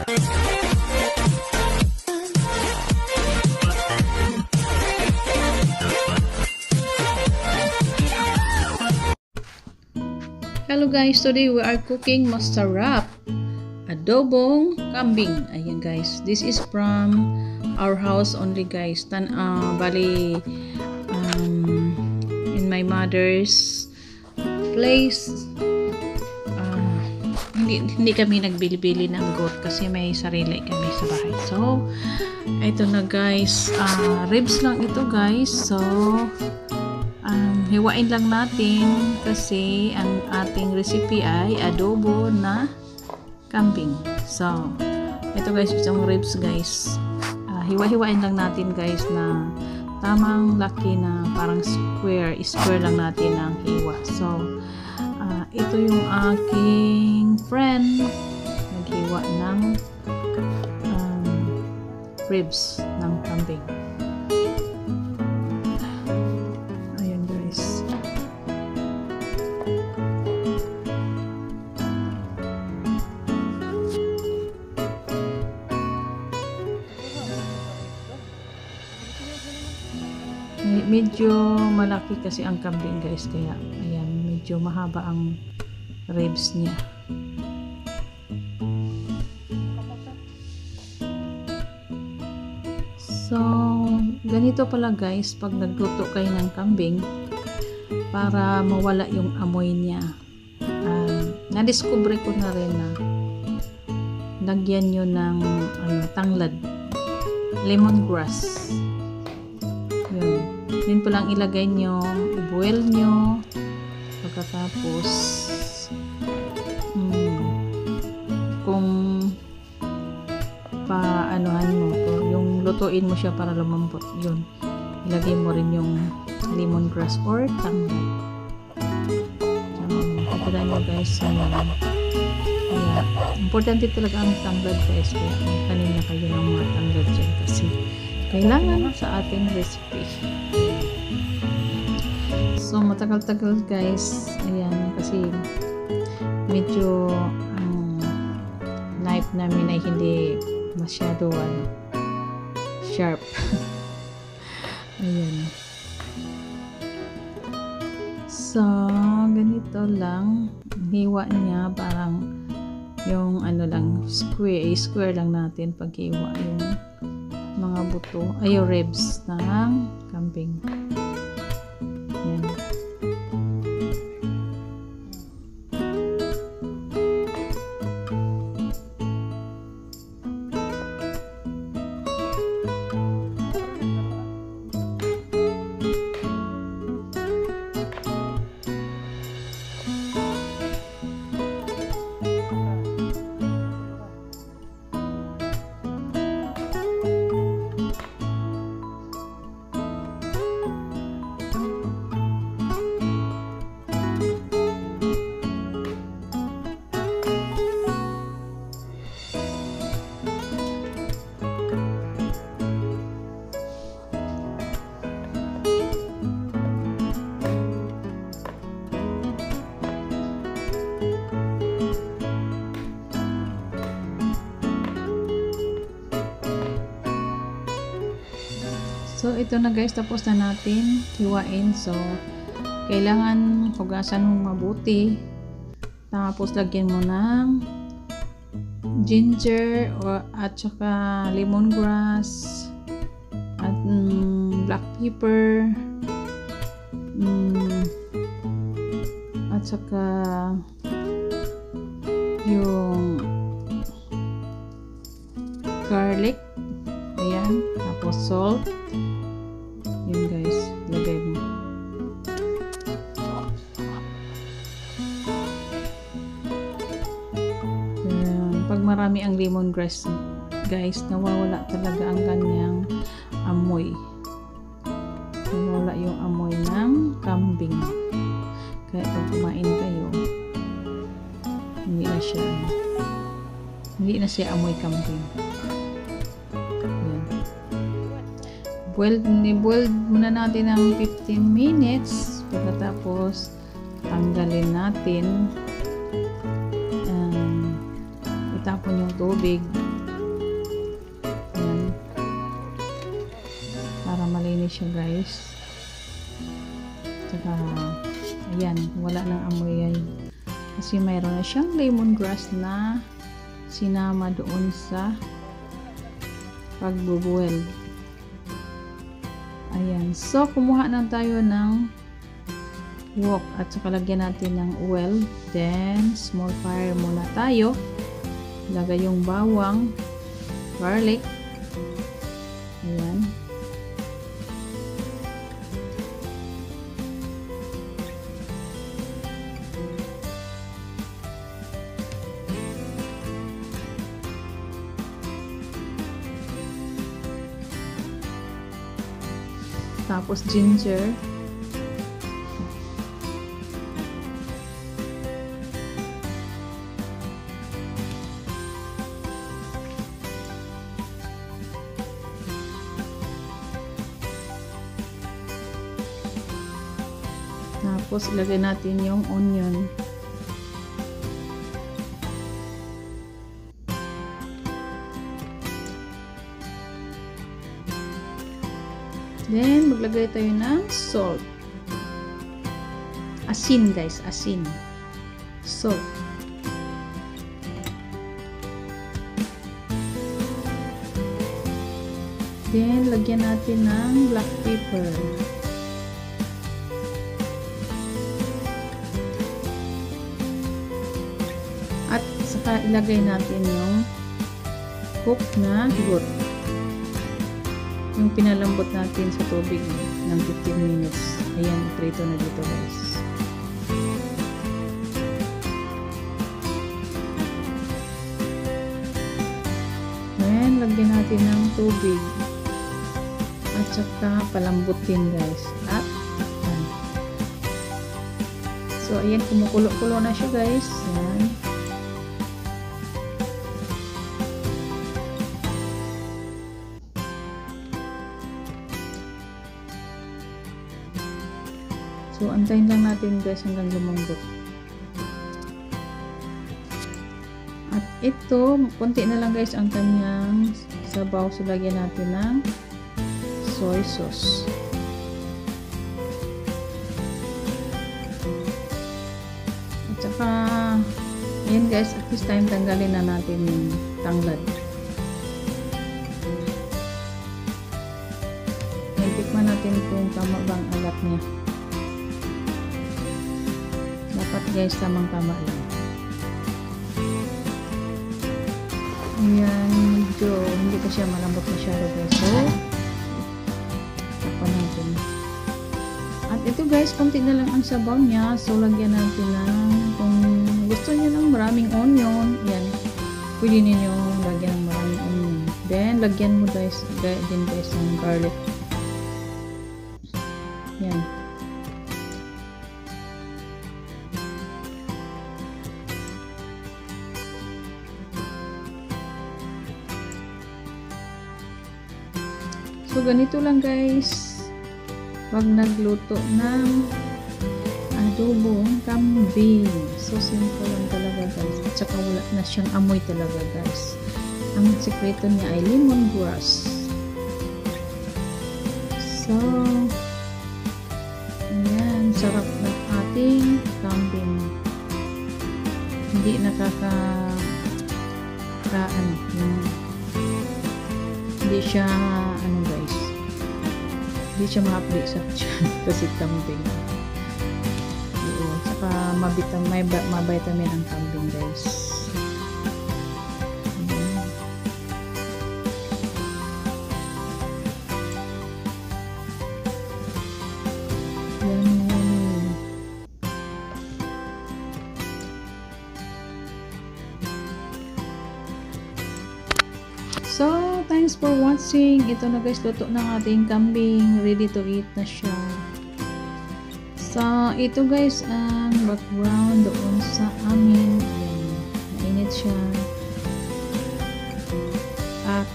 Hello guys, today we are cooking masarap adobong kambing. Ayan guys, this is from our house only guys. Bali in my mother's place. Hindi kami nagbili-bili ng goat kasi may sarili kami sa bahay. So, ito na guys, ribs lang ito guys. So, hiwain lang natin kasi ang ating recipe ay adobo na kambing. So, ito guys, isang ribs guys. Hiwa-hiwain lang natin guys na tamang laki na parang square lang natin ang hiwa. So, ito yung aking friend naghiwa ng ribs ng kambing. Medyo malaki kasi ang kambing guys, kaya ayan, medyo mahaba ang ribs niya. So, ganito pala guys pag nagluto kayo ng kambing para mawala yung amoy niya. Nadiscover ko na rin na lagyan nyo ng tanglad, lemongrass. Yun. Yun po lang ilagay nyo, i-boil nyo, pagkatapos kung paanohan mo, yung lutuin mo siya para lumambot, yun, ilagay mo rin yung lemongrass or tanglad. Ito nyo guys, kaya importante talaga ang tanglad guys, kaya kanina kayo ng mga tanglad dyan kasi kailangan sa ating recipe. So, matagal-tagal guys. Ayan, kasi medyo ang knife namin ay hindi masyado sharp. Ayan. So, ganito lang. Hiwa niya parang yung lang, square lang natin pag hiwa yung mga buto, ay yung ribs ng kambing. Yan. So, ito na guys, tapos na natin hiwain. So, kailangan hugasan mo mabuti. Tapos, lagyan mo ng ginger at saka lemongrass at black pepper at saka yung garlic. Ayan. Tapos, salt. Yun guys, lagay mo. Pag marami ang lemongrass guys, nawawala talaga ang kanyang amoy. Nawawala yung amoy ng kambing. Kaya pag kumain kayo, hindi na siya amoy kambing. Boiled muna natin ng 15 minutes. Pagkatapos, tanggalin natin. Itapon yung tubig. malinis siya guys. Tsaka ayan, wala nang amoy yan. Kasi mayroon na siyang lemongrass na sinama doon sa pagbubuel. Ayan. So, kumuha na tayo ng wok at saka lagyan natin ng oil. Then, small fire muna tayo. Lagay yung bawang, garlic. Ayan. Tapos ginger. Tapos ilagay natin yung onion. Then maglagay tayo ng salt. Asin guys, asin. Salt. Then lagyan natin ng black pepper. At saka ilagay natin yung cooked na goat. Yung pinalambot natin sa tubig ng 15 minutes. Ayan, prito na dito guys. Then, lagyan natin ng tubig. At saka palambutin guys. At, ayan. So, ayan, kumukulo-kulo na siya guys. Ayan. So, antayin lang natin guys hanggang lumambot. At ito, konti na lang guys ang kanyang sabaw. So, lagyan natin ng soy sauce. At saka, ayan guys, at this time tanggalin na natin yung tanglad. Tikman natin kung tama bang alat niya. Dapat guys, tamang-tama lang. Ayan, medyo hindi pa siya malambot masyado guys. So, takpan natin. At ito guys, konti na lang ang sabaw niya. So, lagyan natin ng, kung gusto niyo ng maraming onion, yan, pwede niyo lagyan ng maraming onion. Then, lagyan mo guys, din guys ng garlic. Yan. So, ganito lang guys pag nagluto ng adobong kambing. So, simple lang talaga guys. At saka wala na siyang amoy talaga guys. Ang sekreto niya ay lemongrass. So, ayan, sarap ng ating kambing. Hindi hindi siya guys, hindi siya mahapli sa tiyan kasi kambing. Oo, saka mavitamin ang kambing guys. So, thanks for watching. Ito na guys, luto ng ating kambing. Ready to eat na siya. So, ito guys ang background doon sa amin. Ayan, mainit siya. At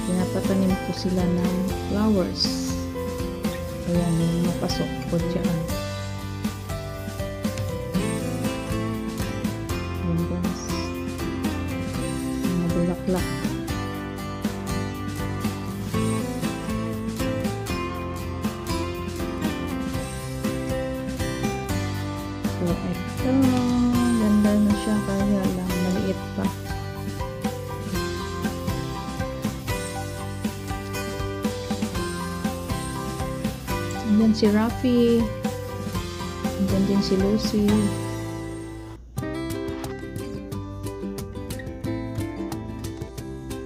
pinapatanim ko sila ng flowers. Ayan, yung mapasok ko dyan. Ayan guys. Bulaklak. maliit pa. Andyan si Rafi. Andyan din si Lucy.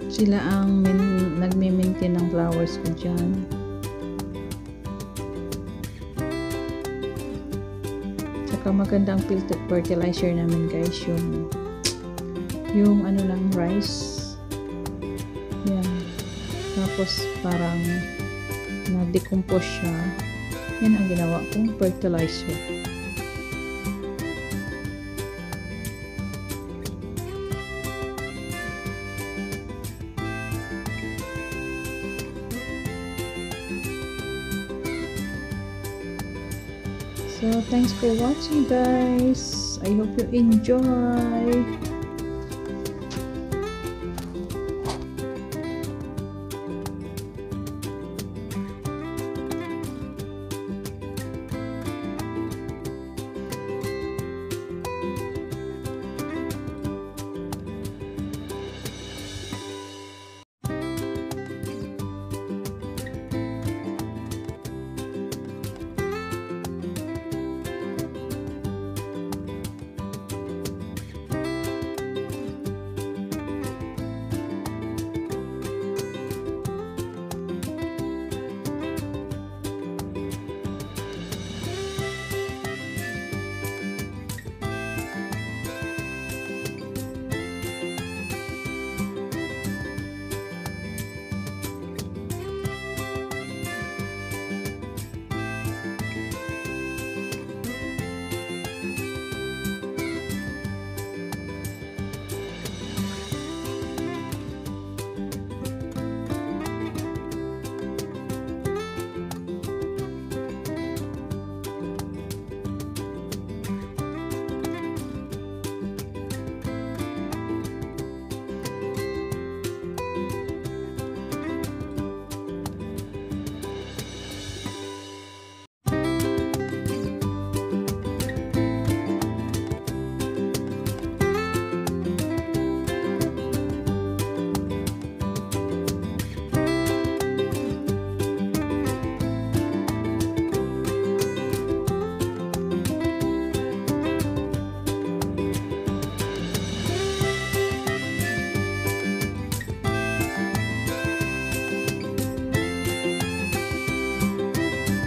Sila ang nagme-maintain ng flowers ko dyan. Saka magandang fertilizer namin guys, yung ano lang, rice. Yan. Tapos parang na-decompose siya. Yan ang ginawa kong fertilizer. So, thanks for watching guys. I hope you enjoy.